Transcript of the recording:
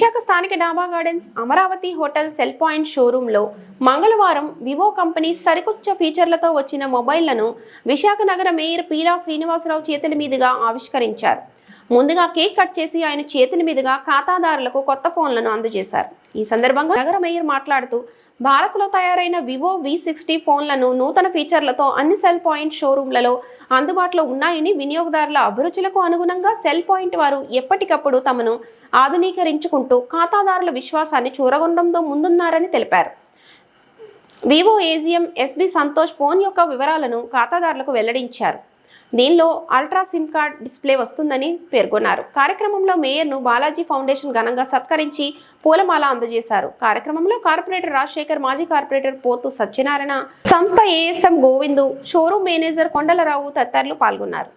విశాఖ స్థానిక డాబా gardens Amaravati hotel cell point షోరూంలో మంగళవారం వివో కంపెనీ సరికొత్త ఫీచర్లతో వచ్చిన మొబైళ్లను విశాఖ నగర మేయర్ పీలా శ్రీనివాసరావు చేతుల మీదుగా ఆవిష్కరించారు. ముందుగా కేక్ కట్ చేసి ఆయన చేతుల మీదుగా ఖాతాదారులకు కొత్త ఫోన్లను అందజేశారు. ఈ సందర్భంగా నగర మేయర్ మాట్లాడుతూ భారత్లో తయారైన వివో V60 ఫోన్లను నూతన ఫీచర్లతో అన్ని సెల్ పాయింట్ షోరూంలలో అందుబాటులో ఉన్నాయని, వినియోగదారుల అభిరుచులకు అనుగుణంగా సెల్ పాయింట్ వారు ఎప్పటికప్పుడు తమను ఆధునీకరించుకుంటూ ఖాతాదారుల విశ్వాసాన్ని చూరగొనడంతో ముందున్నారని తెలిపారు. Vivo AGM SB Santosh phone యొక్క వివరాలను ఖాతాదారులకు వెల్లడించారు. దీనిలో అల్ట్రా సిమ్ కార్డ్ డిస్ప్లే వస్తుందని పేర్కొన్నారు. కార్యక్రమంలో మేయర్ను బాలాజీ ఫౌండేషన్ ఘనంగా సత్కరించి పూలమాల అందజేశారు. కార్యక్రమంలో కార్పొరేటర్ రాజశేఖర్, మాజీ కార్పొరేటర్ పోతు సత్యనారాయణ, సంస్థ ASM Govindu, showroom manager Kondalarao తదితరులు పాల్గొన్నారు.